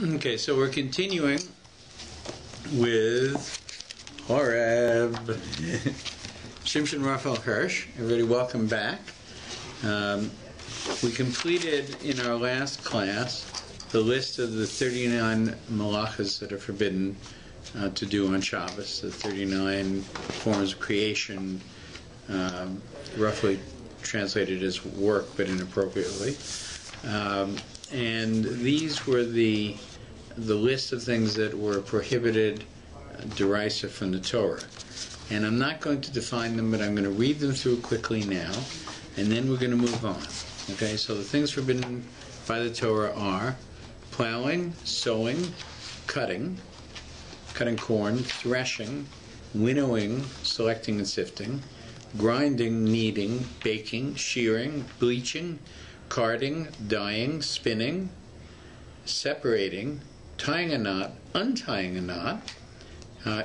Okay, so we're continuing with HOREB. Samson Raphael Hitch. Everybody, welcome back. We completed in our last class the list of the 39 malachas that are forbidden to do on Shabbos, the 39 forms of creation, roughly translated as work but inappropriately. And these were the list of things that were prohibited derisa from the Torah. And I'm not going to define them, but I'm going to read them through quickly now, and then we're going to move on. Okay, so the things forbidden by the Torah are plowing, sowing, cutting corn, threshing, winnowing, selecting and sifting, grinding, kneading, baking, shearing, bleaching, carding, dyeing, spinning, separating, tying a knot, untying a knot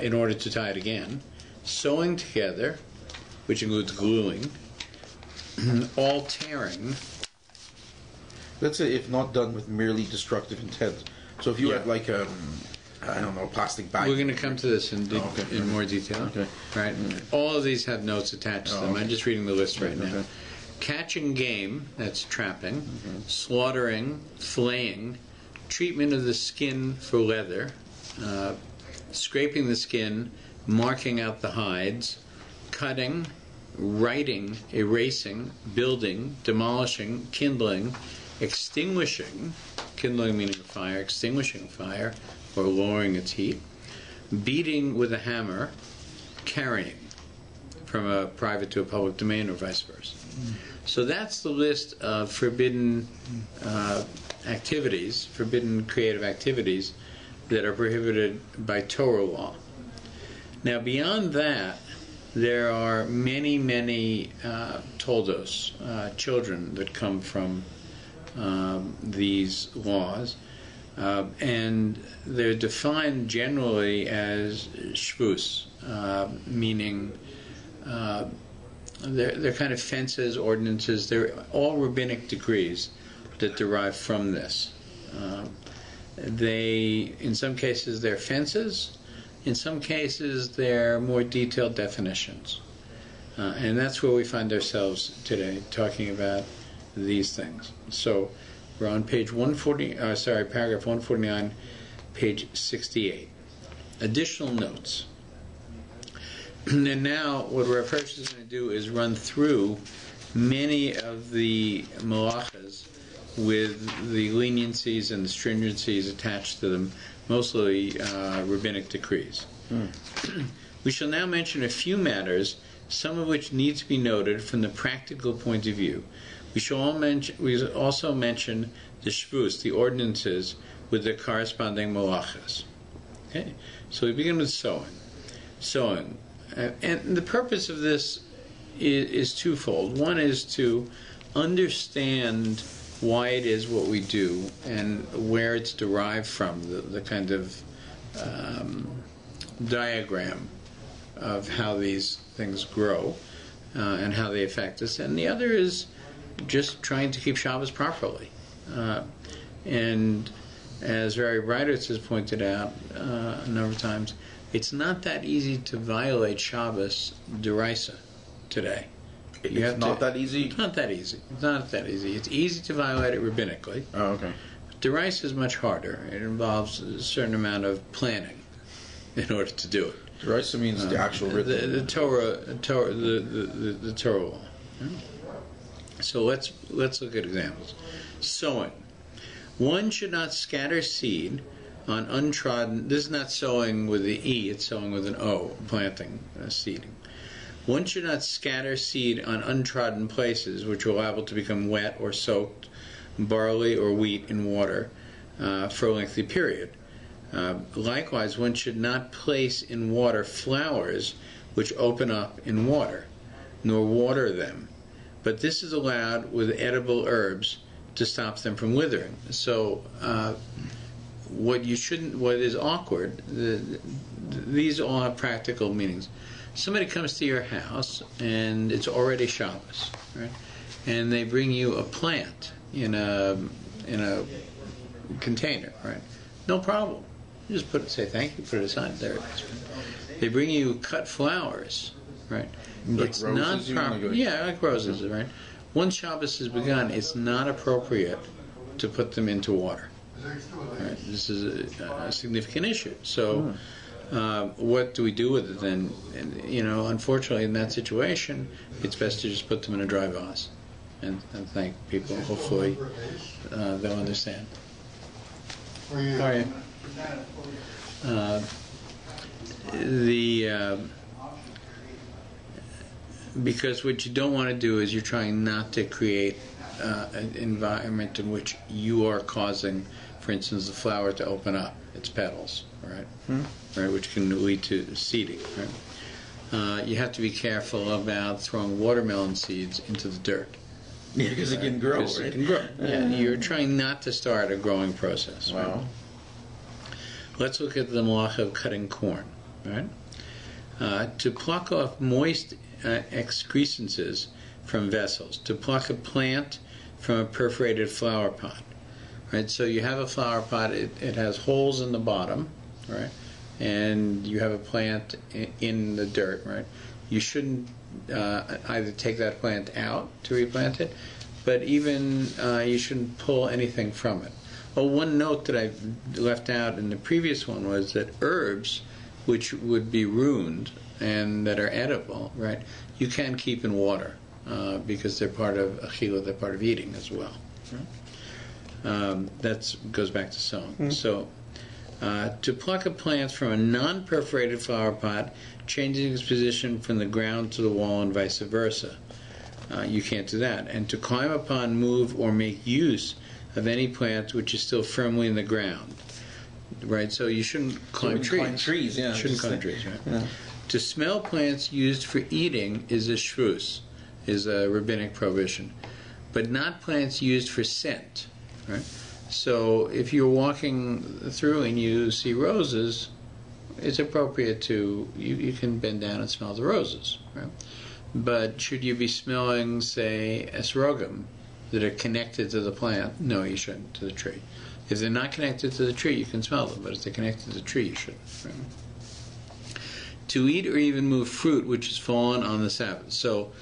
in order to tie it again, sewing together, which includes gluing, all tearing. Let's say if not done with merely destructive intent. So if you had like a, I don't know, plastic bag. We're going to come to this in more detail. Okay. Right? All of these have notes attached to them. Okay. I'm just reading the list right now. Okay. Catching game, that's trapping, slaughtering, flaying, treatment of the skin for leather, scraping the skin, marking out the hides, cutting, writing, erasing, building, demolishing, kindling, extinguishing, kindling meaning a fire, extinguishing a fire, or lowering its heat, beating with a hammer, carrying from a private to a public domain or vice versa. So that's the list of forbidden activities, forbidden creative activities that are prohibited by Torah law. Now beyond that, there are many, many toldos, children that come from these laws, and they're defined generally as shvus, meaning they're kind of fences, ordinances. They're all rabbinic decrees that derive from this. In some cases, they're fences. In some cases, they're more detailed definitions. And that's where we find ourselves today, talking about these things. So we're on page paragraph 149, page 68. Additional notes. And now what Rav Hirsch is going to do is run through many of the malachas with the leniencies and the stringencies attached to them, mostly rabbinic decrees. We shall now mention a few matters, some of which need to be noted from the practical point of view. We shall also mention the shvus, the ordinances, with the corresponding malachas. Okay, so we begin with sewing. Sewing. And the purpose of this is twofold. One is to understand why it is what we do and where it's derived from, the kind of diagram of how these things grow and how they affect us. And the other is just trying to keep Shabbos properly. And as Rabbi Reiters has pointed out a number of times, it's not that easy to violate Shabbos derisa today. It's not that easy? It's not that easy. It's not that easy. It's easy to violate it rabbinically. Oh, okay. Derisa is much harder. It involves a certain amount of planning in order to do it. Derisa means the actual written. The Torah law. So let's look at examples. Sowing. One should not scatter seed on untrodden. This is not sowing with the E, it's sowing with an O, planting, seeding. One should not scatter seed on untrodden places which are liable to become wet or soaked, barley or wheat in water for a lengthy period. Likewise, one should not place in water flowers which open up in water, nor water them. But this is allowed with edible herbs to stop them from withering. So, what is awkward, these all have practical meanings. Somebody comes to your house and it's already Shabbos, right? And they bring you a plant in a container, right? no problem. You just say thank you, put it aside. There it is. They bring you cut flowers, right? Like it's roses, not proper. Yeah, like roses, right? Once Shabbos has begun, it's not appropriate to put them into water. Right? This is a significant issue. So, what do we do with it then? And, unfortunately, in that situation, it's best to just put them in a dry vase and thank people. Hopefully, they'll understand. How are you? Because what you don't want to do is you're trying not to create an environment in which you are causing, for instance, the flower to open up its petals, right? Right, which can lead to seeding. Right? You have to be careful about throwing watermelon seeds into the dirt. Yeah, because it can grow. Right? It can grow. Yeah, you're trying not to start a growing process. Wow. Right? Let's look at the malacha of cutting corn. Right? To pluck off moist excrescences from vessels, to pluck a plant from a perforated flower pot. Right? So you have a flower pot, it has holes in the bottom, right? And you have a plant in the dirt, right? You shouldn't either take that plant out to replant it, but even you shouldn't pull anything from it. Well, one note that I left out in the previous one was that herbs, which would be ruined and that are edible, right, you can keep in water because they're part of achila, they're part of eating as well. Right? That goes back to sowing. So, to pluck a plant from a non-perforated flower pot, changing its position from the ground to the wall and vice versa. You can't do that. And to climb upon, move, or make use of any plant which is still firmly in the ground. Right? So you shouldn't climb trees. Climb trees, yeah. Shouldn't climb trees, right? Yeah. To smell plants used for eating is a shvus, is a rabbinic prohibition, but not plants used for scent. Right? So if you're walking through and you see roses, it's appropriate to, you can bend down and smell the roses. Right? But should you be smelling, say, esrogim that are connected to the plant? No, you shouldn't, to the tree. If they're not connected to the tree, you can smell them, but if they're connected to the tree, you shouldn't. Right? To eat or even move fruit which has fallen on the Sabbath. So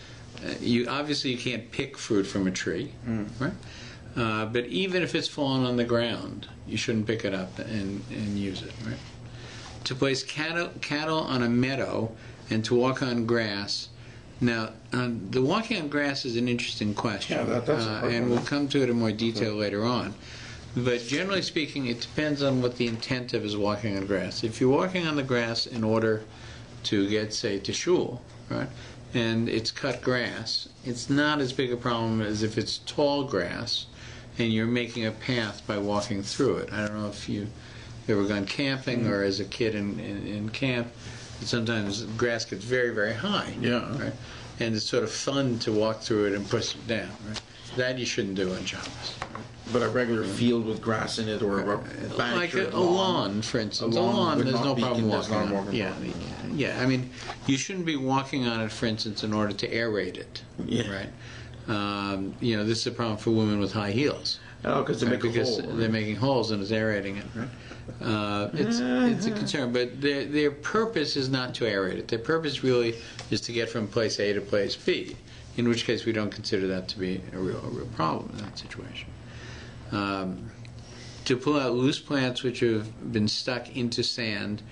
you can't pick fruit from a tree, right? But even if it's fallen on the ground, you shouldn't pick it up and use it, right? To place cattle on a meadow and to walk on grass. Now, the walking on grass is an interesting question, and we'll come to it in more detail later on. But generally speaking, it depends on what the intent of is walking on grass. If you're walking on the grass in order to get, say, to shul, right, and it's cut grass, it's not as big a problem as if it's tall grass and you're making a path by walking through it. I don't know if you've ever gone camping or as a kid in camp, sometimes grass gets very, very high. Yeah. Right? And it's sort of fun to walk through it and push it down. Right? That you shouldn't do on Shabbos. Right? But a regular field with grass in it, or a bank, like or a lawn, for instance. A lawn, there's no problem walking on. Yeah. I mean, you shouldn't be walking on it, for instance, in order to aerate it. Yeah. Right. This is a problem for women with high heels. Oh, because they're making holes and it's aerating it. Right. It's a concern, but their purpose is not to aerate it. Their purpose really is to get from place A to place B. In which case, we don't consider that to be a real problem in that situation. To pull out loose plants which have been stuck into sand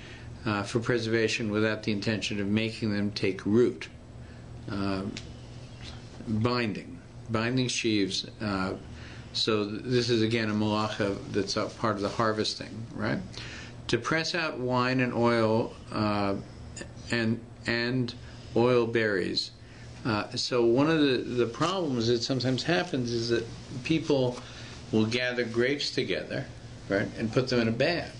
for preservation without the intention of making them take root. Binding sheaves. So this is again a malacha that's a part of the harvesting, right? To press out wine and oil and oil berries. So one of the problems that sometimes happens is that people will gather grapes together, right, and put them in a bag.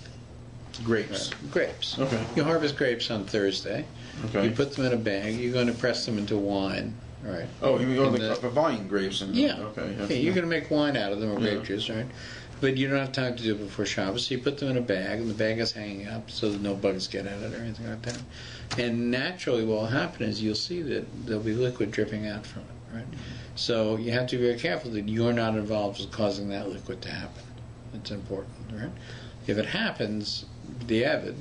Grapes. Grapes. Okay. You harvest grapes on Thursday. Okay. You put them in a bag. You're going to press them into wine, right? Oh, you're going to buying grapes. Yeah. Okay. Yeah, you're going to make wine out of them or grape juice, right? But you don't have time to do it before Shabbos, so you put them in a bag, and the bag is hanging up so that no bugs get at it or anything like that. And naturally what will happen is you'll see that there'll be liquid dripping out from it, right? So you have to be very careful that you're not involved with causing that liquid to happen. It's important, right? If it happens, the avid,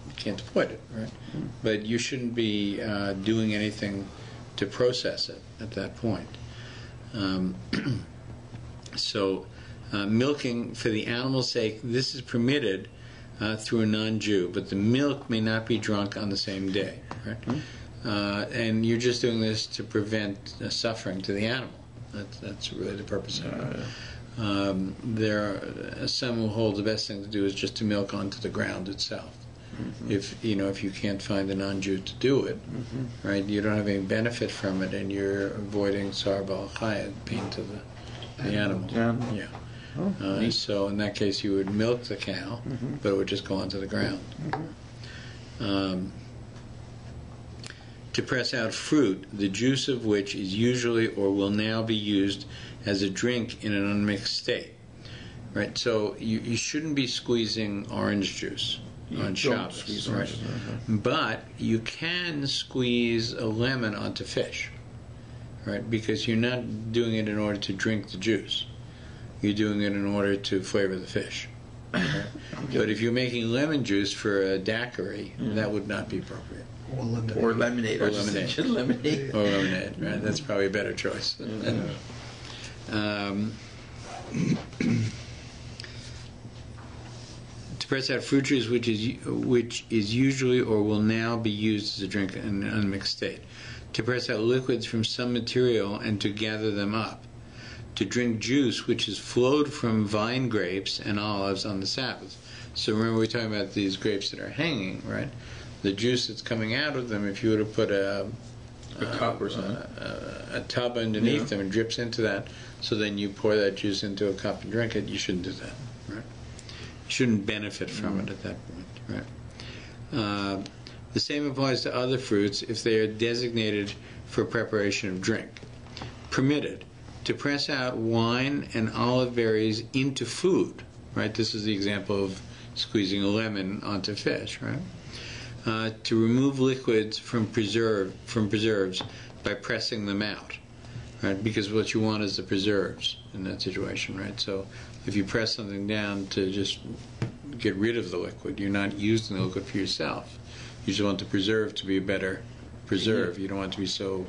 you can't avoid it, right? But you shouldn't be doing anything to process it at that point. So milking for the animal's sake, this is permitted through a non-Jew, but the milk may not be drunk on the same day, right? And you're just doing this to prevent suffering to the animal. That's really the purpose of it. There are some who hold the best thing to do is just to milk onto the ground itself. If you can't find a non-Jew to do it, right, you don't have any benefit from it, and you're avoiding sar b'al-chayil, pain to the animal. Yeah. So in that case, you would milk the cow, but it would just go onto the ground. To press out fruit, the juice of which is usually or will now be used as a drink in an unmixed state. Right? So you shouldn't be squeezing orange juice on Shabbos. Right? But you can squeeze a lemon onto fish. Right? Because you're not doing it in order to drink the juice. You're doing it in order to flavor the fish. Right? But if you're making lemon juice for a daiquiri, that would not be appropriate. Or lemonade. Or lemonade. Lemonade. Or lemonade, right? That's probably a better choice. To press out fruit juice, which is usually or will now be used as a drink in an unmixed state. To press out liquids from some material and to gather them up. To drink juice which is flowed from vine grapes and olives on the Sabbath. So remember, we're talking about these grapes that are hanging, right? The juice that's coming out of them, if you were to put a cup or something, a tub underneath them and drips into that, so then you pour that juice into a cup and drink it, you shouldn't do that, right? You shouldn't benefit from it at that point, right? The same applies to other fruits if they are designated for preparation of drink. Permitted to press out wine and olive berries into food, right? This is the example of squeezing a lemon onto fish, right? To remove liquids from preserves by pressing them out, right? Because what you want is the preserves in that situation, right? So if you press something down to just get rid of the liquid, you're not using the liquid for yourself. You just want the preserve to be a better preserve. You don't want it to be so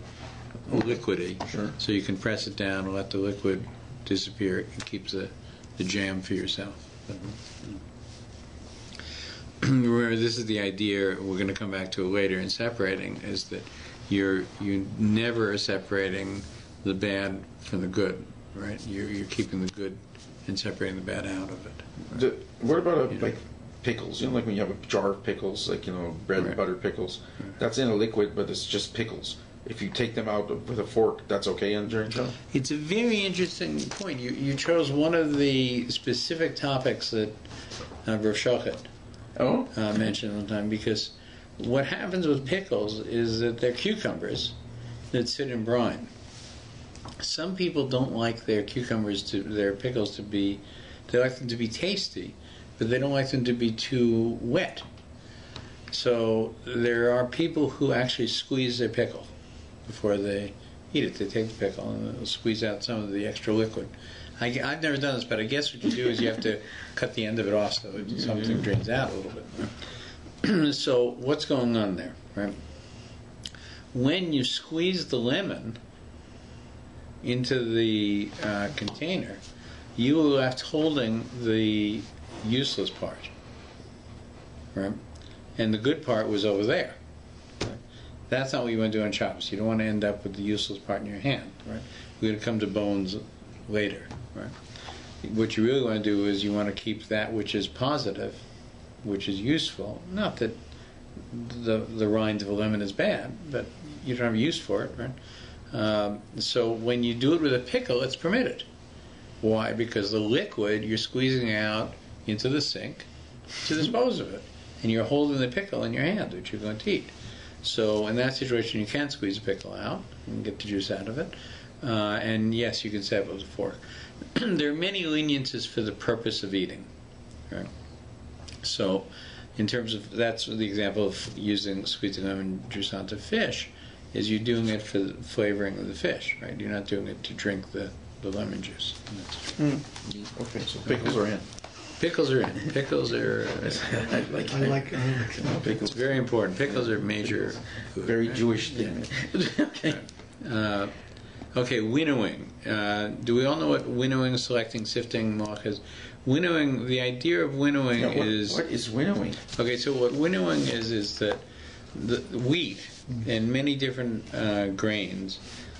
liquidy. Sure. So you can press it down and let the liquid disappear. It keeps the jam for yourself. Remember, this is the idea, we're going to come back to it later in separating, is that you never are separating the bad from the good, right? You're keeping the good and separating the bad out of it. Right? What about like pickles? Like when you have a jar of pickles, like bread and butter pickles. That's in a liquid, but it's just pickles. If you take them out with a fork, that's okay during Shabbat? It's a very interesting point. You chose one of the specific topics that Rav Shochet mentioned one time, because what happens with pickles is that they're cucumbers that sit in brine. Some people don't like their pickles to be, they like them to be tasty, but they don't like them to be too wet. So there are people who actually squeeze their pickle before they eat it. They take the pickle and they'll squeeze out some of the extra liquid. I've never done this, but I guess what you do is you have to cut the end of it off so something drains out a little bit. So what's going on there, right? When you squeeze the lemon into the container, you are left holding the useless part, right? And the good part was over there. Right? That's not what you want to do on Shabbos. You don't want to end up with the useless part in your hand, right? We're going to come to bones later, right? What you really want to do is you want to keep that which is positive, which is useful. Not that the rind of a lemon is bad, but you don't have use for it, right? So when you do it with a pickle, it's permitted. Why? Because the liquid you're squeezing out into the sink to dispose of it, and you're holding the pickle in your hand, which you're going to eat. So in that situation, you can squeeze a pickle out and get the juice out of it. And yes, you can stab it with a fork. There are many leniencies for the purpose of eating. Right? So, in terms of, that's the example of squeezing lemon juice onto fish, is you're doing it for the flavoring of the fish, right? You're not doing it to drink the lemon juice. Okay, so pickles are in. Pickles are in. Pickles are. I like pickles. It's very important. Pickles are major. Food, Very right? Jewish thing. Okay. Okay, winnowing. Do we all know what winnowing, selecting, sifting, malach is? Winnowing. The idea of winnowing Yeah, is. what is winnowing? Okay, so what winnowing is that the wheat and many different grains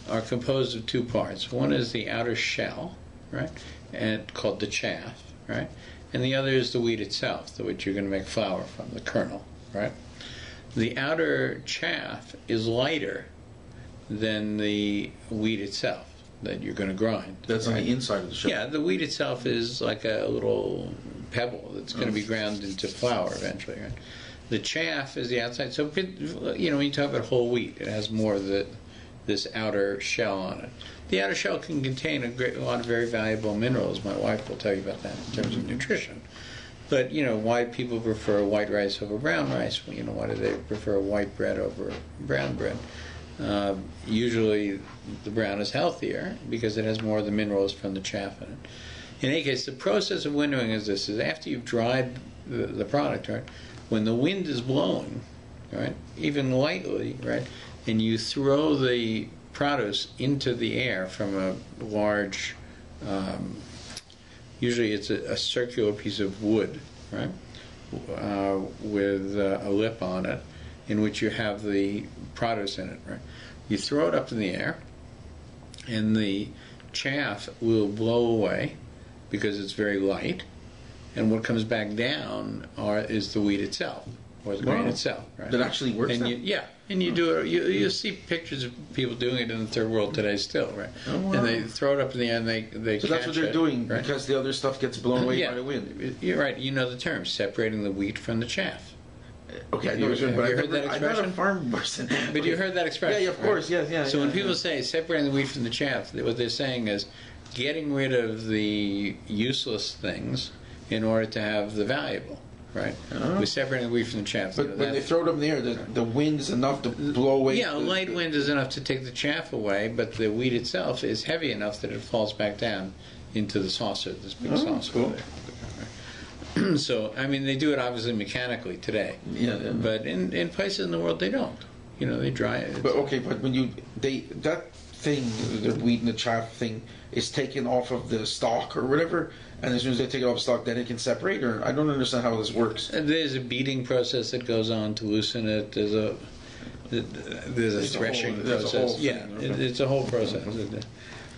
are composed of two parts. One is the outer shell, right, and called the chaff, right, and the other is the wheat itself, which you're going to make flour from, the kernel, right. The outer chaff is lighter than the wheat itself that you're going to grind. That's right? on the inside of the shell. Yeah, the wheat itself is like a little pebble that's going to be ground into flour eventually, right? The chaff is the outside. So, when you talk about whole wheat, it has more of this outer shell on it. The outer shell can contain a lot of very valuable minerals. My wife will tell you about that in terms of nutrition. But, why people prefer white rice over brown rice? Why do they prefer white bread over brown bread? Usually the brown is healthier because it has more of the minerals from the chaff in it. In any case, the process of winnowing is this: is after you've dried the product, right, when the wind is blowing, right, even lightly, right, and you throw the produce into the air from a large, usually it's a circular piece of wood, right, with a lip on it, in which you have the produce in it, right? You throw it up in the air, and the chaff will blow away because it's very light, and what comes back down is the wheat itself, or the grain itself, right? That actually works. And and you do it. You see pictures of people doing it in the third world today still, right? Oh, wow. And they throw it up in the air, and they So that's what they're doing, right? because the other stuff gets blown away by the wind. You're right. You know the term, separating the wheat from the chaff. Okay, I know Have you heard that I'm not a expression? farm person. But you heard that expression. Yeah, of course, right? yeah. So yeah, when people say separating the wheat from the chaff, what they're saying is getting rid of the useless things in order to have the valuable, right? We're separating the wheat from the chaff. But when they throw it up in the air, the wind is enough to blow away. Yeah, a light wind is enough to take the chaff away, but the wheat itself is heavy enough that it falls back down into the saucer, this big saucer. Cool. So, I mean, they do it obviously mechanically today. Yeah. But in places in the world, they don't. They dry it. But when that thing, the wheat and the chaff thing, is taken off of the stalk or whatever, and as soon as they take it off the stalk, then it can separate. Or I don't understand how this works. There's a beating process that goes on to loosen it. There's a threshing process. It's a whole process.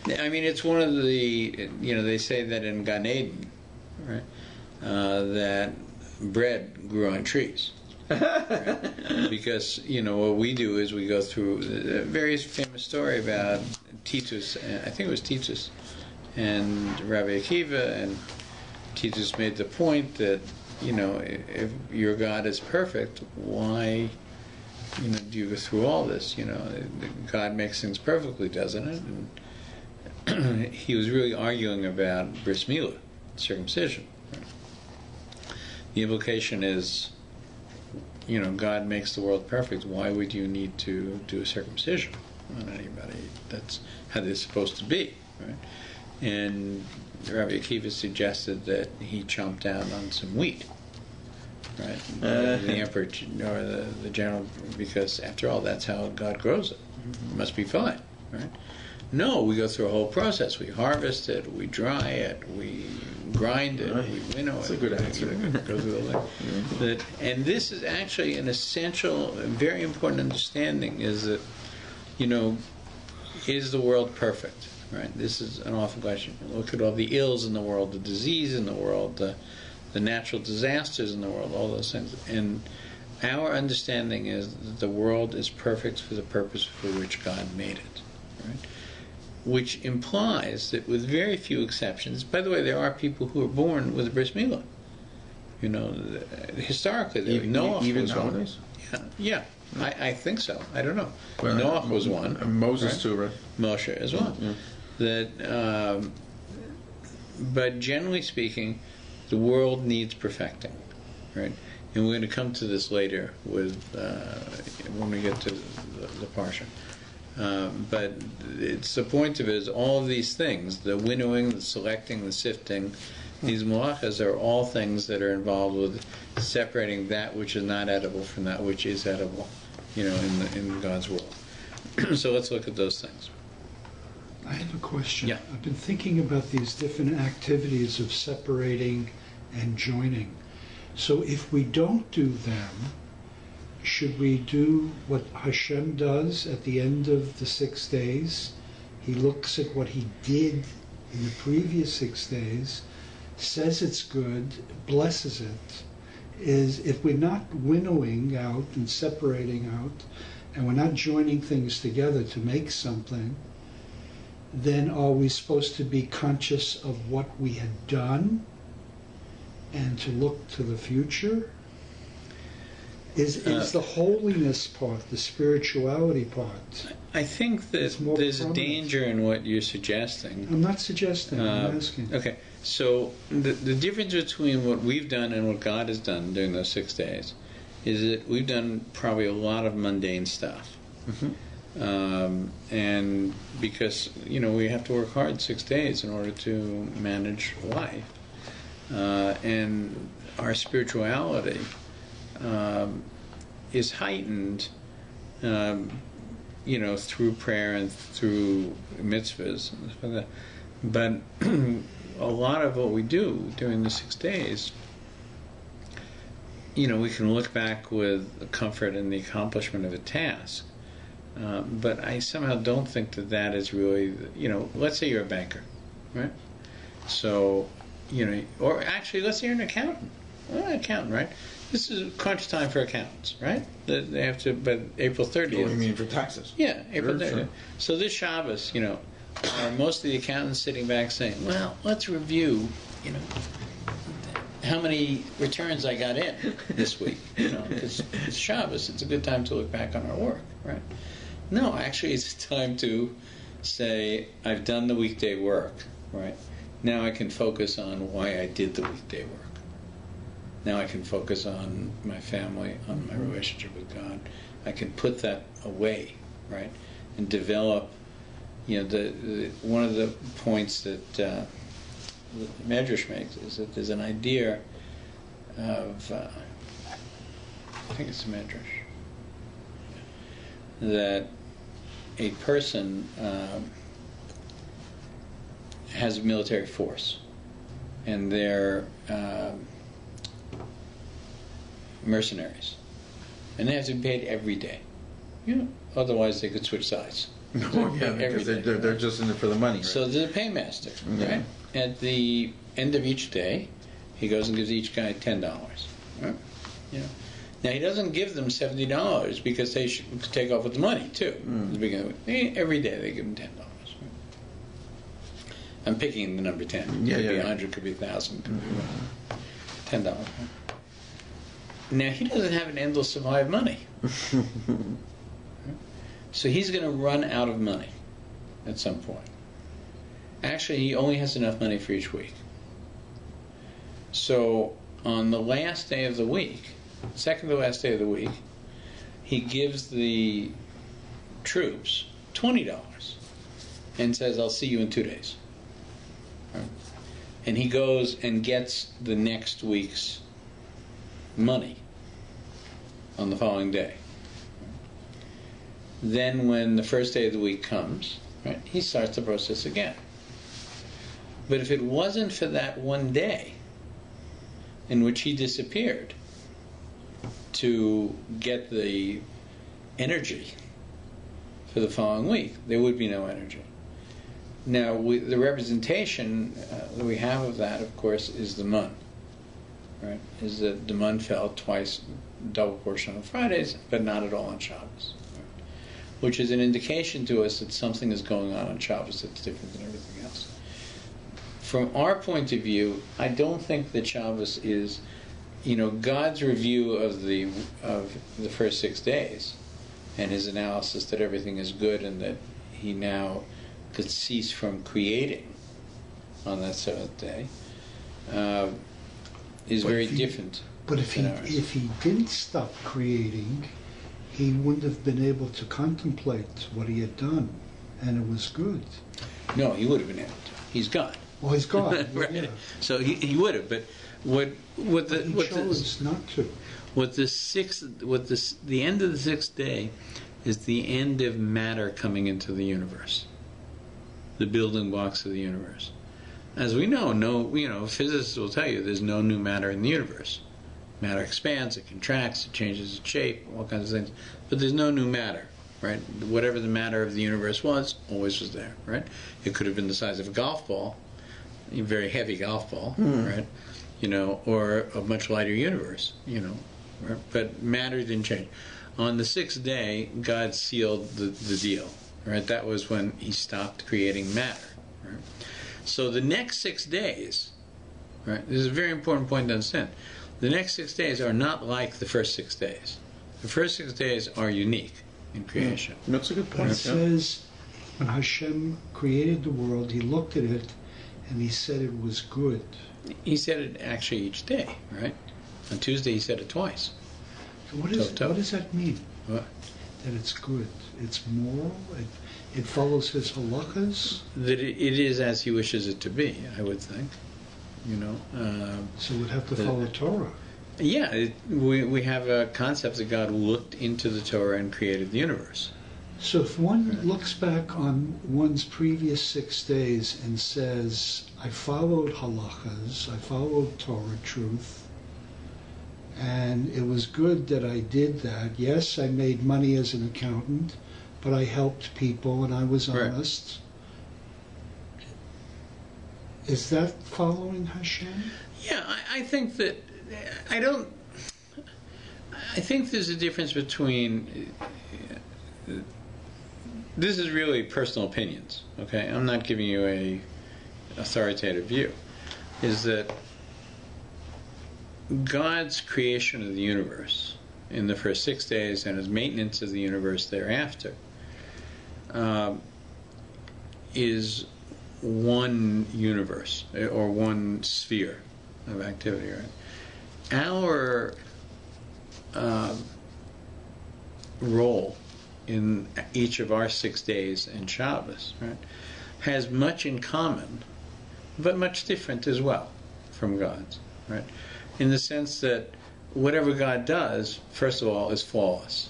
I mean, it's one of the they say that in Gan Eden, right? That bread grew on trees. Right? Because, what we do is we go through a very famous story about Titus, I think it was Titus, and Rabbi Akiva, and Titus made the point that, if your God is perfect, why, do you go through all this? God makes things perfectly, doesn't it? And he was really arguing about bris milah, circumcision. The implication is, God makes the world perfect. Why would you need to do a circumcision on anybody? That's how they're supposed to be, right? And Rabbi Akiva suggested that he chomped down on some wheat, right? The emperor or the general, because after all, that's how God grows it. It must be fine, right? No, we go through a whole process. We harvest it, we dry it, we grind it, we winnow it. That's a good answer. Go through the thing. And this is actually an essential, very important understanding, is that, is the world perfect? Right? This is an awful question. Look at all the ills in the world, the disease in the world, the natural disasters in the world, all those things. And our understanding is that the world is perfect for the purpose for which God made it. Right? Which implies that, with very few exceptions, by the way, there are people who are born with a bris milah. Historically, Noah even was nowadays. one. Yeah, I think so. I don't know. Noah was one. And Moses too, right? Moshe as well. Yeah. But generally speaking, the world needs perfecting, right? And we're going to come to this later with when we get to the parsha. But it's the point of it is all of these things: the winnowing, the selecting, the sifting, These malachas are all things that are involved with separating that which is not edible from that which is edible, in God's world. So let's look at those things. I have a question. Yeah. I've been thinking about these different activities of separating and joining. So if we don't do them, should we do what Hashem does at the end of the 6 days? He looks at what he did in the previous 6 days, says it's good, blesses it. Is if we're not winnowing out and separating out, and we're not joining things together to make something, then are we supposed to be conscious of what we had done and to look to the future? Is the holiness part, the spirituality part? I think that there's a danger in what you're suggesting. I'm not suggesting, I'm asking. Okay, so the difference between what we've done and what God has done during those 6 days is that we've done probably a lot of mundane stuff. And because, we have to work hard 6 days in order to manage life. And our spirituality is heightened, through prayer and through mitzvahs. But a lot of what we do during the 6 days, we can look back with comfort in the accomplishment of a task. But I somehow don't think that is really, let's say you're a banker, right? So, or actually, let's say you're an accountant. Well, an accountant, right? This is crunch time for accountants, right? They have to, but April 30th. What do you mean for taxes? Yeah, April 30th. Sure. So this Shabbos, are most of the accountants sitting back saying, well, let's review, how many returns I got in this week, because it's Shabbos, it's a good time to look back on our work, right? No, actually, it's time to say, I've done the weekday work, right? Now I can focus on why I did the weekday work. Now I can focus on my family, on my relationship with God. I can put that away, right? And develop, one of the points that the Medrash makes is that there's an idea of, I think it's a Medrash, that a person has a military force, and they're mercenaries, and they have to be paid every day. Otherwise they could switch sides. Because they're just in it for the money. Right? So there's a paymaster, right? At the end of each day, he goes and gives each guy $10. Right? Now he doesn't give them $70 because they should take off with the money too. At the beginning of the week. Every day they give him $10. I'm picking the number 10. Could be 100, could be 1,000, could be $10. Now he doesn't have an endless supply of money, so he's going to run out of money at some point. Actually, he only has enough money for each week. So on the last day of the week, second to last day of the week, he gives the troops $20 and says, I'll see you in 2 days. Right? And he goes and gets the next week's money on the following day. Then when the first day of the week comes, right, he starts the process again. But if it wasn't for that one day in which he disappeared to get the energy for the following week, there would be no energy. Now, the representation that we have of that, of course, is the mun. Right? Is that the mun fell twice, double portion on Fridays, but not at all on Shabbos. Right? Which is an indication to us that something is going on Shabbos that's different than everything else. From our point of view, I don't think that Shabbos is, God's review of the first 6 days and his analysis that everything is good and that he now could cease from creating on that seventh day is very different. But if he didn't stop creating, he wouldn't have been able to contemplate what he had done, and it was good. No, he would have been able to. He's God. Well, he's gone. Right. Yeah. So he would have, but He chose not to. the end of the sixth day is the end of matter coming into the universe, the building blocks of the universe. As we know, physicists will tell you there's no new matter in the universe. Matter expands, it contracts, it changes its shape, all kinds of things, but there's no new matter, right? Whatever the matter of the universe was, always was there, right? It could have been the size of a golf ball, a very heavy golf ball, right? Or a much lighter universe, right? But matter didn't change. On the sixth day, God sealed the deal, right? That was when he stopped creating matter, right? So the next 6 days, right? This is a very important point to understand. The next 6 days are not like the first 6 days. The first 6 days are unique in creation. That's a good point. It says when Hashem created the world, he looked at it and he said it was good. He said it actually each day, right? On Tuesday he said it twice. So what does that mean? What? That it's good. It's moral. It follows his halachas. That it is as he wishes it to be, I would think. So we'd have to follow Torah. Yeah, we have a concept that God looked into the Torah and created the universe. So if one looks back on one's previous 6 days and says, I followed halachas, I followed Torah truth, and it was good that I did that. Yes, I made money as an accountant, but I helped people and I was honest. Is that following Hashem? Yeah, I think that I think there's a difference between. This is really personal opinions. Okay, I'm not giving you a authoritative view. Is that God's creation of the universe in the first 6 days and his maintenance of the universe thereafter is one universe or one sphere of activity, right? Our role in each of our 6 days and Shabbos, right, has much in common, but much different as well from God's, right? In the sense that whatever God does, first of all, is flawless.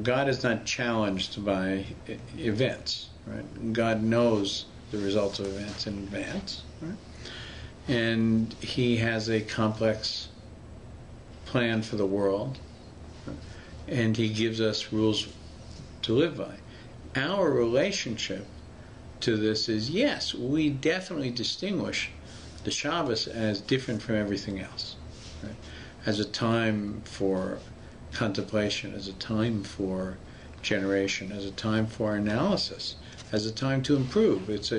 God is not challenged by events, right? God knows the results of events in advance, right? And he has a complex plan for the world, right? And he gives us rules to live by. Our relationship to this is, yes, we definitely distinguish the Shabbos as different from everything else, right? As a time for contemplation, as a time for generation, as a time for analysis, as a time to improve. It's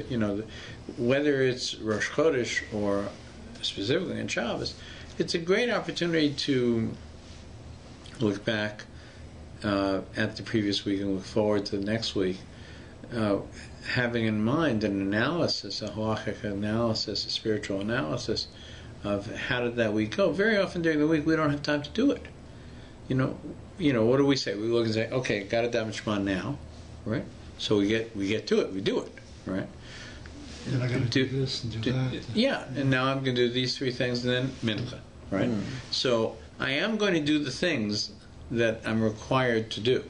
whether it's Rosh Chodesh or specifically in Shabbos, it's a great opportunity to look back at the previous week and look forward to the next week, having in mind an analysis, a halachic analysis, a spiritual analysis of how did that week go. Very often during the week we don't have time to do it. What do we say? We look and say, okay, got to daven Shema now, right? So we get to it, we do it, right? And I got to do this and do that. Yeah, and now I'm going to do these 3 things and then mincha, right? So I am going to do the things that I'm required to do,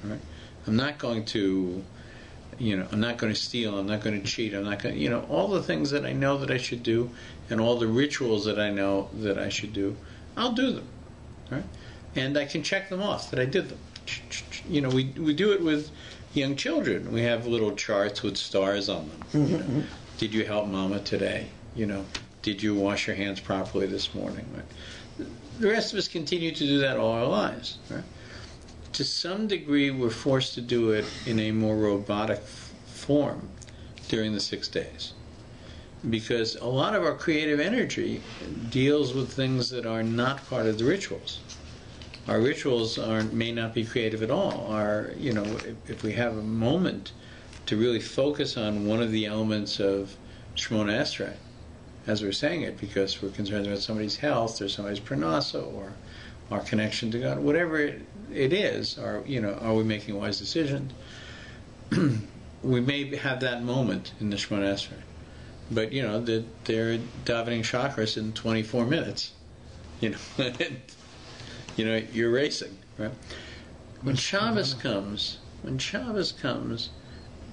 right? I'm not going to, I'm not going to steal, I'm not going to cheat, I'm not going to, all the things that I know that I should do and all the rituals that I know that I should do, I'll do them, right? And I can check them off that I did them. We do it with young children. We have little charts with stars on them. Did you help Mama today? Did you wash your hands properly this morning? Right? The rest of us continue to do that all our lives. Right? To some degree, we're forced to do it in a more robotic form during the 6 days, because a lot of our creative energy deals with things that are not part of the rituals. Our rituals may not be creative at all. If we have a moment to really focus on one of the elements of Shemona Esrei, as we're saying it, because we're concerned about somebody's health or somebody's pranasa or our connection to God, whatever it is, are we making wise decisions? We may have that moment in the Shemona Esrei. But they're davening chakras in 24 minutes. You're racing, right? When Shabbos comes,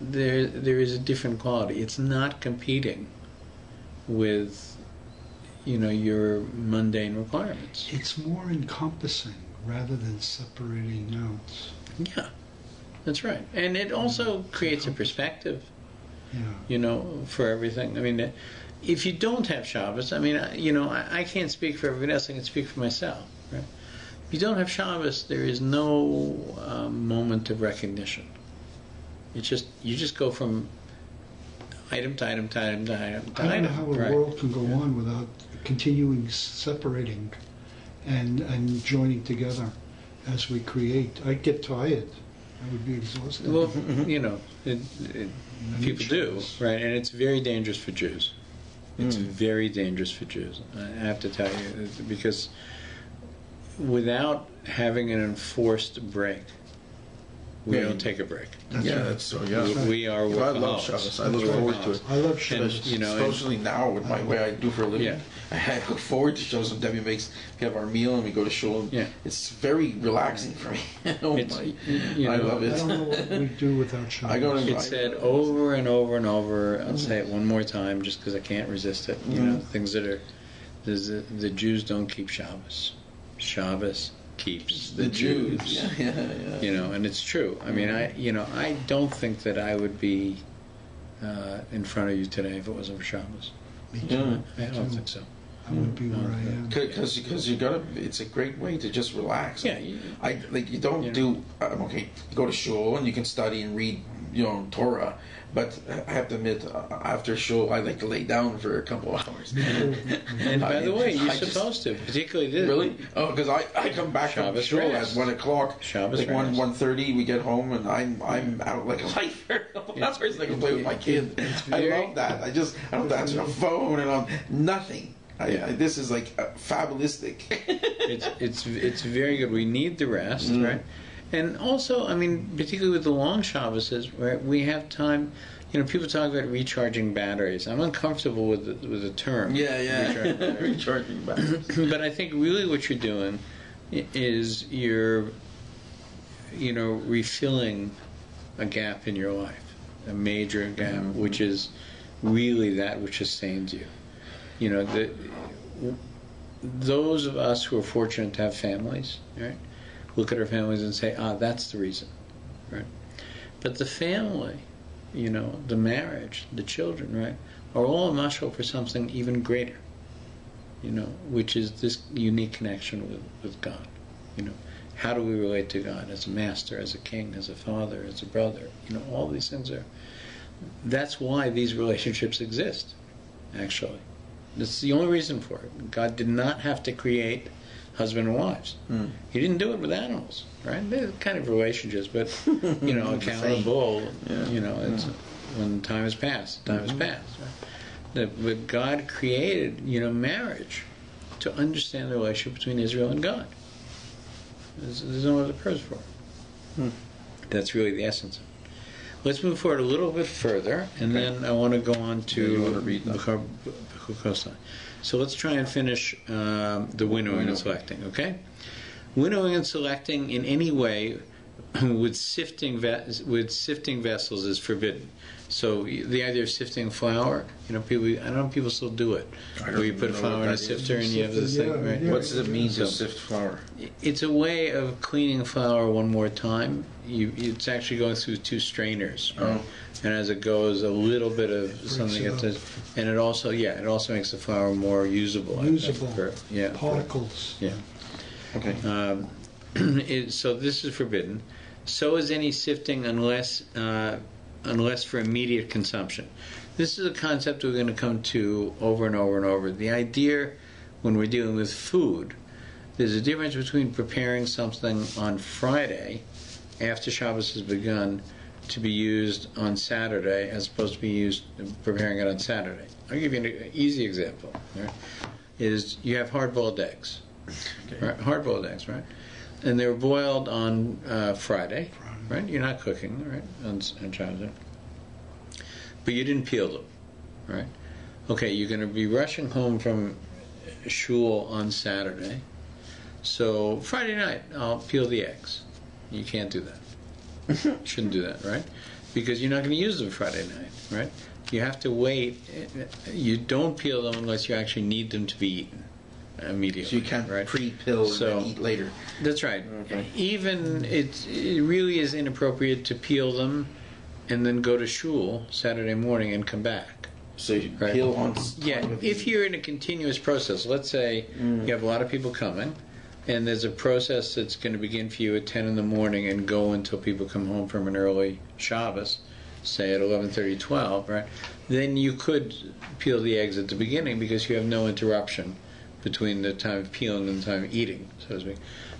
there is a different quality. It's not competing with your mundane requirements. It's more encompassing rather than separating out. Yeah, that's right. And it also creates a perspective, for everything. I mean, if you don't have Shabbos, I can't speak for everybody else. I can speak for myself, right? If you don't have Shabbos, there is no moment of recognition. You just go from item to item to item to item to I don't item. know how a world can go on without continuing separating and joining together as we create. I'd get tired. I would be exhausted. Well, people do, right? And it's very dangerous for Jews. It's very dangerous for Jews. I have to tell you, because without having an enforced break, we don't take a break. That's so. Yeah, we are I love Shabbos. I look forward to it. I love Shabbos. Especially now with my way I do for a living. I look forward to Shabbos when Debbie makes. We have our meal and we go to shul. It's very relaxing for me. I love it. I don't know what we do without Shabbos. It's said over and over and over. I'll say it one more time just because I can't resist it. Things that are the Jews don't keep Shabbos. Shabbos keeps the Jews. And it's true. I mean, I don't think that I would be in front of you today if it wasn't for Shabbos. Me too. I don't think so. I would be where I am. Because you gotta. It's a great way to just relax. Yeah. You don't do. Okay, you go to shul and you can study and read, Torah. But I have to admit, after shul, I like to lay down for a couple of hours. And by the way, you're supposed to, particularly this. Really? Oh, because I come back from shul at 1 o'clock. Shabbos like 1:30, we get home, and I'm out like a light for a couple hours. I can play with my kid. I love that. I don't answer the phone and on nothing. This is like fabulistic. It's very good. We need the rest, right? And also, I mean, particularly with the long Shabbos, right, we have time. People talk about recharging batteries. I'm uncomfortable with the term. Recharging batteries. But I think really what you're doing is you're, refilling a gap in your life, a major gap, which is really that which sustains you. Those of us who are fortunate to have families, right, look at our families and say, that's the reason, right? But the family, the marriage, the children, right, are all a mashal for something even greater, which is this unique connection with God. How do we relate to God as a master, as a king, as a father, as a brother? All these things are. That's why these relationships exist, actually. That's the only reason for it. God did not have to create husband and wives. He didn't do it with animals, right? They're kind of relationships, but a cow and a bull, it's when time has passed, time has passed. Right? But God created, marriage to understand the relationship between Israel and God. There's no other purpose for it. That's really the essence of it. Let's move forward a little bit further, and then I want to go on to Bechor Kosai. So let's try and finish the winnowing and selecting, okay? Winnowing and selecting in any way with sifting vessels is forbidden. So the idea of sifting flour, I don't know if people still do it. Where you put flour in a sifter and you have this thing, right? What does it mean to sift flour? It's a way of cleaning flour one more time. It's actually going through two strainers, right? And as it goes, a little bit of something gets in, and it also makes the flour more usable. Particles. Yeah. Okay. So this is forbidden. So is any sifting unless for immediate consumption. This is a concept we're going to come to over and over and over. The idea when we're dealing with food, there's a difference between preparing something on Friday after Shabbos has begun to be used on Saturday as opposed to preparing it on Saturday. I'll give you an easy example. Right? Is you have hard-boiled eggs. Okay. Right? Hard-boiled eggs, right? And they were boiled on Friday, right? You're not cooking, right, on Shabbos. But you didn't peel them, right? okay, you're going to be rushing home from shul on Saturday, so Friday night I'll peel the eggs. You can't do that. You shouldn't do that, right? Because you're not going to use them Friday night, right? You have to wait. You don't peel them unless you actually need them to be eaten immediately. So you can't right? pre-pill and eat later. That's right. Okay. Even it really is inappropriate to peel them and then go to shul Saturday morning and come back. So you right? peel on. Yeah, if you're in a continuous process, let's say you have a lot of people coming, and there's a process that's going to begin for you at 10 in the morning and go until people come home from an early Shabbos, say at 11:30, 12, right? Then you could peel the eggs at the beginning because you have no interruption between the time of peeling and the time of eating, so to speak.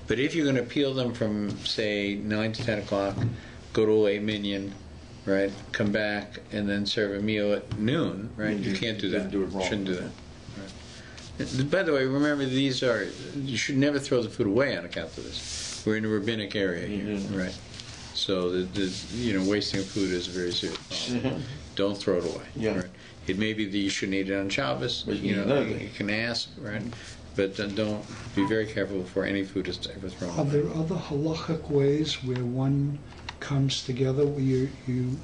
But if you're going to peel them from, say, 9 to 10 o'clock, go to a minyan, right, come back, and then serve a meal at noon, right? You can't do that. You shouldn't do that. Right. By the way, remember, you should never throw the food away on account of this. We're in a rabbinic area here, right? So wasting of food is a very serious problem. Don't throw it away. Yeah. Right? It may be that you shouldn't eat it on Shabbos. But you can ask, right? But don't be very careful before any food is ever thrown away. Are there other halachic ways where one comes together, where you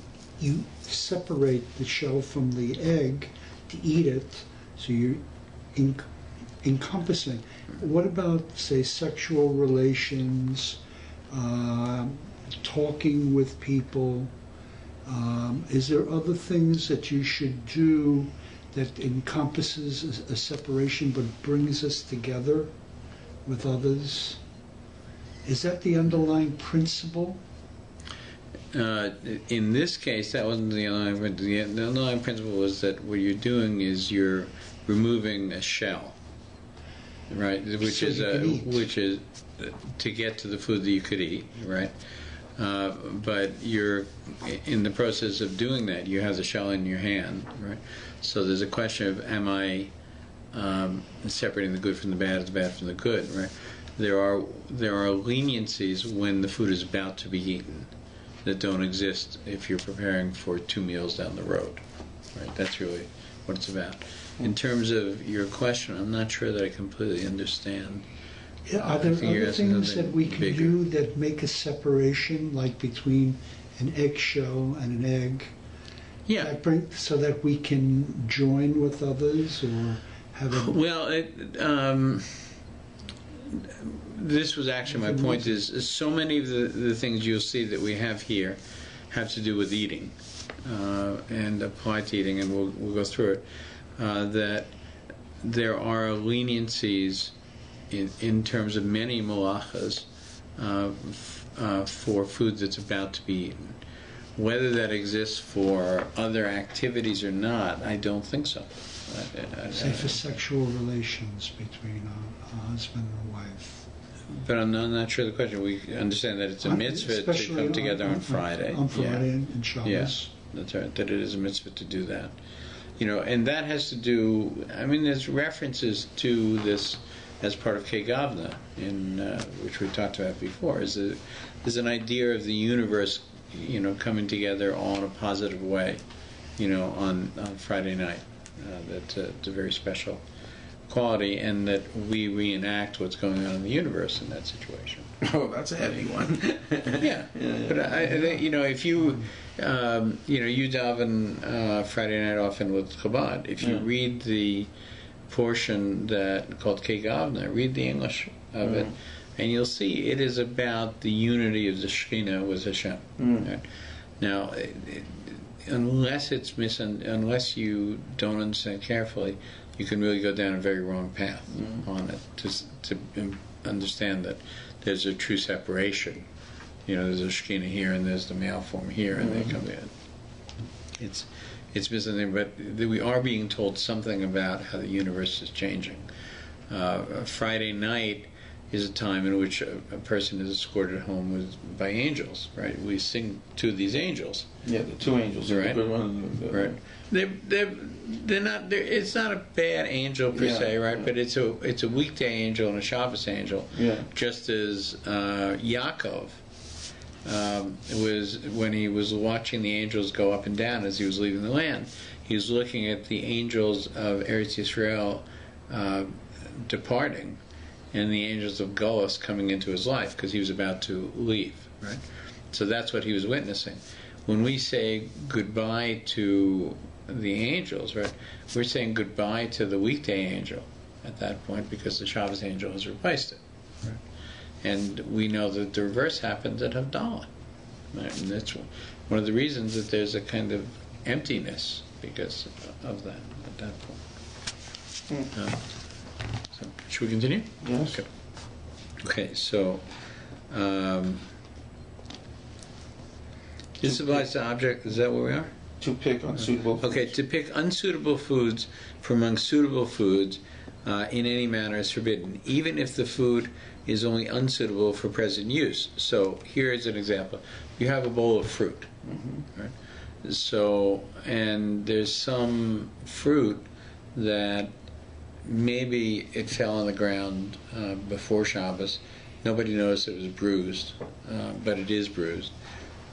separate the shell from the egg to eat it, so you're encompassing? What about, say, sexual relations, talking with people? Is there other things that you should do that encompasses a separation but brings us together with others? Is that the underlying principle? In this case, that wasn't the underlying principle. The underlying principle was that what you're doing is you're removing a shell, right? Which is to get to the food that you could eat, right? But you're in the process of doing that. You have the shell in your hand, right? So there's a question of, am I separating the good from the bad, the bad from the good, right? There are leniencies when the food is about to be eaten that don't exist if you're preparing for 2 meals down the road, right? That's really what it's about. In terms of your question, I'm not sure that I completely understand. Yeah, are there other things that we can do that make a separation, like between an eggshell and an egg? Yeah. So that we can join with others or have a... Well, this was actually my point, is so many of the things you'll see that we have here have to do with eating and apply to eating, and we'll go through it, that there are leniencies in terms of many malachas for food that's about to be eaten. Whether that exists for other activities or not, I don't think so. Say for sexual relations between a husband and a wife. But I'm not sure the question. We understand that it's a mitzvah to come together on Friday. On Friday and Shabbos. Yes, that's right. That it is a mitzvah to do that. And that has to do. I mean, there's references to this as part of Kegavna, which we talked about before. There's an idea of the universe, coming together all in a positive way, on Friday night. That's a very special quality, and that we reenact what's going on in the universe in that situation. Oh, that's a heavy one. Yeah. But I think, if you, you daven Friday night often with Chabad. If you read the portion that called Kegavna, read the English of it, and you'll see it is about the unity of the Shekhinah with Hashem. Right? Now, unless you don't understand carefully, you can really go down a very wrong path on it to understand that there's a true separation. There's a Shekhinah here and there's the male form here, and they come in. It's something, but we are being told something about how the universe is changing. Friday night is a time in which a person is escorted home by angels, right? We sing to these angels. Yeah, the 2 angels, right? The good one, right. They're not. It's not a bad angel per se, right? But it's a weekday angel and a Shabbos angel. Yeah. Just as Yaakov was when he was watching the angels go up and down as he was leaving the land, He's looking at the angels of Eretz Yisrael departing, and the angels of Gullus coming into his life because he was about to leave, right? So that's what he was witnessing. When we say goodbye to the angels, right, we're saying goodbye to the weekday angel at that point because the Shabbos angel has replaced it, right? And we know that the reverse happens at Havdalah, right? And that's one of the reasons that there's a kind of emptiness because of that at that point. So should we continue? Yes. Okay, so this applies to object. Is that where we are? To pick unsuitable foods. Okay, to pick unsuitable foods from among suitable foods in any manner is forbidden, even if the food is only unsuitable for present use. So here's an example. You have a bowl of fruit, right? So, and there's some fruit that maybe it fell on the ground before Shabbos. Nobody noticed it was bruised, but it is bruised.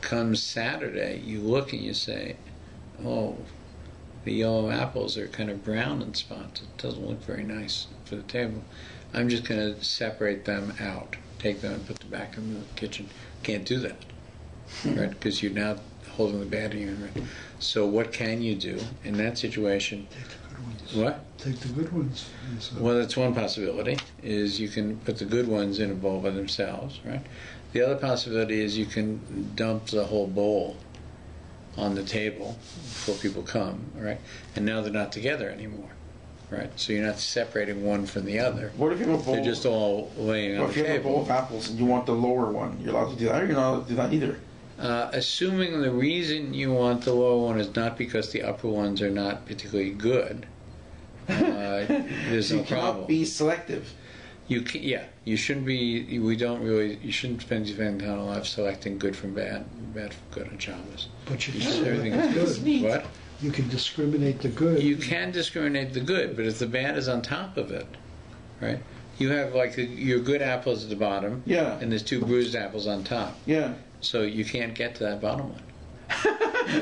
Comes Saturday, you look and you say, oh, the yellow apples are kind of brown in spots. It doesn't look very nice for the table. I'm just going to separate them out, take them and put them back in the kitchen. Can't do that, right? Because you're now holding the bad in your hand. Right? So what can you do in that situation? Take the good ones. What? Take the good ones. Well, that's one possibility, is you can put the good ones in a bowl by themselves, right? The other possibility is you can dump the whole bowl on the table before people come, right? And now they're not together anymore, right? So you're not separating one from the other. What if you have a bowl? They're just all laying on the table. If you have a bowl of apples and you want the lower one, you're allowed to do that, or you're not allowed to do that either? Assuming the reason you want the lower one is not because the upper ones are not particularly good, there's So no you problem. cannot be selective. You can, yeah, you shouldn't be. We don't really. You shouldn't spend time on life selecting good from bad, bad from good on Shabbos. But you Because can everything discriminate is the good. What? You can discriminate the good. You can discriminate the good, but if the bad is on top of it, right? You have like your good apples at the bottom, Yeah. and there's two bruised apples on top. Yeah. So you can't get to that bottom one.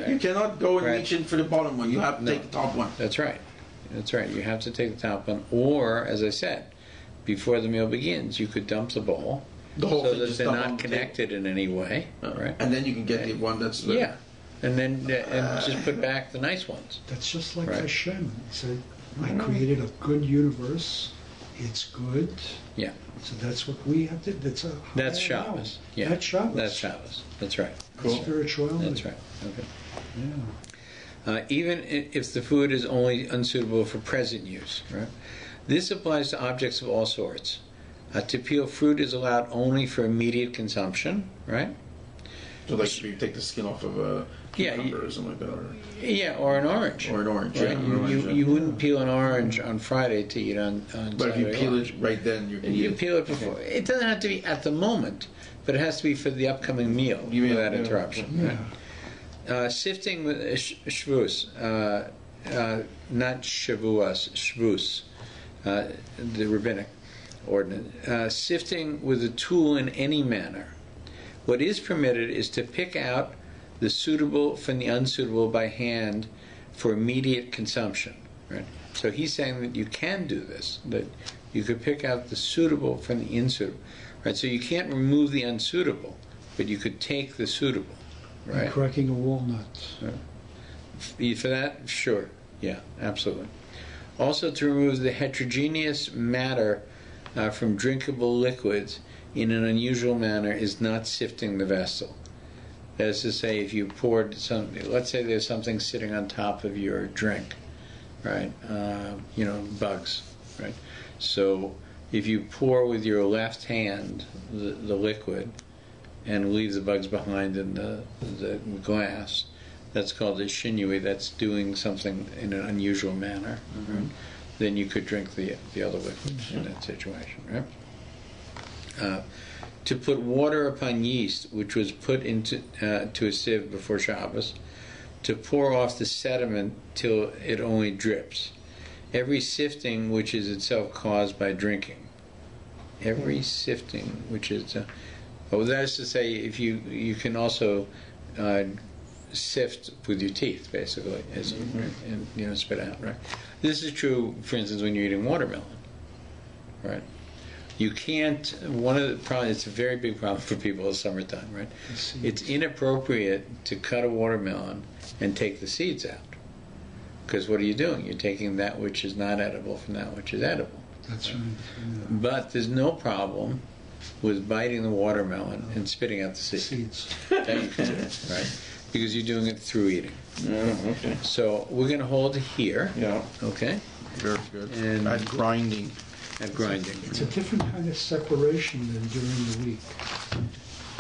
You cannot go and Right. reach in for the bottom one. You have to No. take the top one. That's right. That's right. You have to take the top one, or as I said, before the meal begins, you could dump the bowl The whole so thing that just they're dump on not the connected in any way, right? And then you can get the one that's... Yeah, and then and just put back the nice ones. That's just like Right. Hashem. He said, I created a good universe. It's good. Yeah, So that's what we have to. That's that's higher Shabbos. realm. Yeah, That's Shabbos. That's Shabbos. That's right. Spirituality. That's right. Okay. Yeah. Even if the food is only unsuitable for present use, right? This applies to objects of all sorts. To peel fruit is allowed only for immediate consumption, right? So like if you take the skin off of a cucumber or something like that. Yeah, or an orange. Or an orange. Right? Yeah, an orange, You wouldn't peel an orange on Friday to eat on But if you Saturday peel lunch. it right then, you can eat You it. peel it before. Okay. It doesn't have to be at the moment, but it has to be for the upcoming meal without interruption. Right? Sifting with shvus, not shavuos, shvus, the rabbinic ordinance. Sifting with a tool in any manner. What is permitted is to pick out the suitable from the unsuitable by hand for immediate consumption. Right? So he's saying that you can do this, that you could pick out the suitable from the unsuitable. Right? So you can't remove the unsuitable, but you could take the suitable. Right? And cracking a walnut. For that, sure. Yeah, absolutely. Also to remove the heterogeneous matter from drinkable liquids in an unusual manner is not sifting the vessel. That is to say, if you poured something, let's say there's something sitting on top of your drink, right? Bugs, right? So if you pour with your left hand the liquid and leave the bugs behind in the glass, that's called a shinui. That's doing something in an unusual manner. Right? Then you could drink the other liquid in that situation, right? To put water upon yeast, which was put into to a sieve before Shabbos, to pour off the sediment till it only drips. Every sifting which is itself caused by drinking. Every sifting which is... that is to say, if you can also sift with your teeth, basically, as you and spit out. Right. This is true, for instance, when you're eating watermelon. Right. You can't. One of the problems. It's a very big problem for people in summertime. Right. It's inappropriate to cut a watermelon and take the seeds out, because what are you doing? You're taking that which is not edible from that which is edible. That's right. Yeah. But there's no problem with biting the watermelon and spitting out the seeds. That you can do, right? Because you're doing it through eating. Yeah, okay. So we're going to hold it here. Yeah. Okay. Very good. And at grinding. At grinding. It's a different kind of separation than during the week.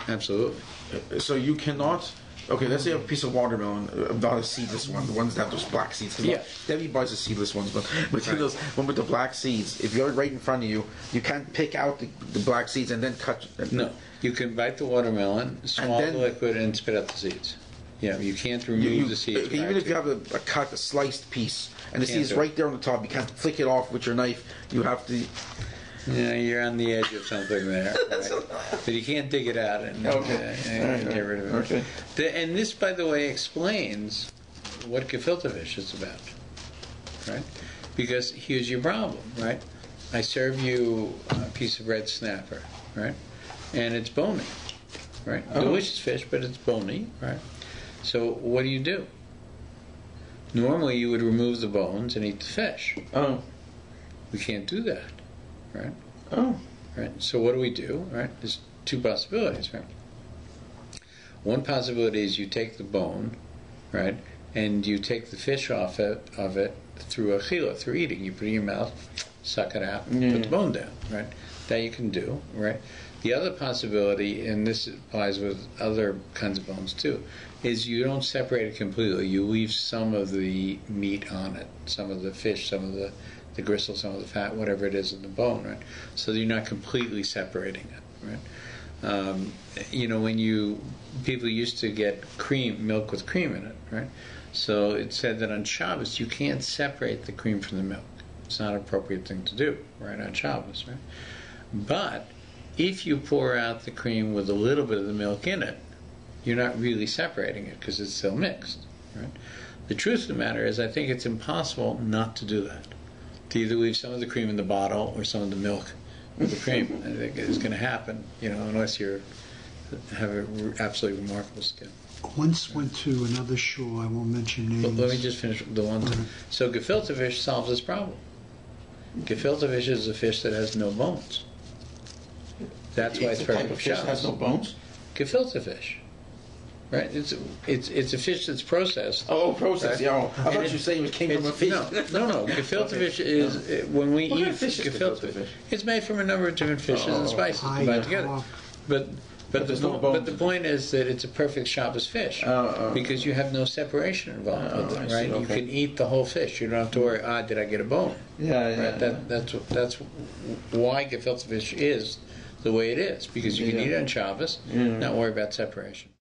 Absolutely. So you cannot. Okay, let's say you have a piece of watermelon, not a seedless one, the ones that have those black seeds. Yeah. Debbie buys the seedless ones, but those one with the black seeds, if you're right in front of you, you can't pick out the black seeds and then cut. No, you can bite the watermelon, swallow the liquid, and spit out the seeds. Yeah, you can't remove the seeds. Even if you have a sliced piece, and the seed's right there on the top, you can't flick it off with your knife. You have to. Yeah, you're on the edge of something there, right? But you can't dig it out and get rid of it. Okay. And this, by the way, explains what gefilte fish is about, right? Because here's your problem, right? I serve you a piece of red snapper, right? And it's bony, right? Delicious fish, but it's bony, right? So what do? Normally you would remove the bones and eat the fish. Oh. We can't do that. Right? Oh. Right. So what do? Right? There's two possibilities, right? One possibility is you take the bone, right, and you take the fish off of it through achila, through eating. You put it in your mouth, suck it out, put the bone down, right? That you can do, right? The other possibility, and this applies with other kinds of bones too, is you don't separate it completely. You leave some of the meat on it, some of the fish, some of the gristle, some of the fat, whatever it is in the bone, right? So you're not completely separating it, right? When people used to get milk with cream in it, right? So it said that on Shabbos you can't separate the cream from the milk. It's not an appropriate thing to do, right, on Shabbos, right? But if you pour out the cream with a little bit of the milk in it, you're not really separating it because it's still mixed, right? The truth of the matter is I think it's impossible not to do that. To either leave some of the cream in the bottle or some of the milk with the cream. I think it's going to happen, unless you have an absolutely remarkable skin. Once went to another shul, I won't mention names. But let me just finish the one thing. So gefilte fish solves this problem. Gefilte fish is a fish that has no bones. That's why it's perfect for Shabbos. Has no bones? Gefilte fish. Right, it's a fish that's processed. Oh, processed. Right? Yeah, I thought you saying it came from a fish. No. Gefilte fish is when we eat gefilte fish. It's made from a number of different fishes and spices combined together. But the point is that it's a perfect Shabbos fish because you have no separation involved with it. Right, you can eat the whole fish. You don't have to worry. Did I get a bone? Yeah. Right? That's why gefilte fish is the way it is because you can eat it on Shabbos, not worry about separation.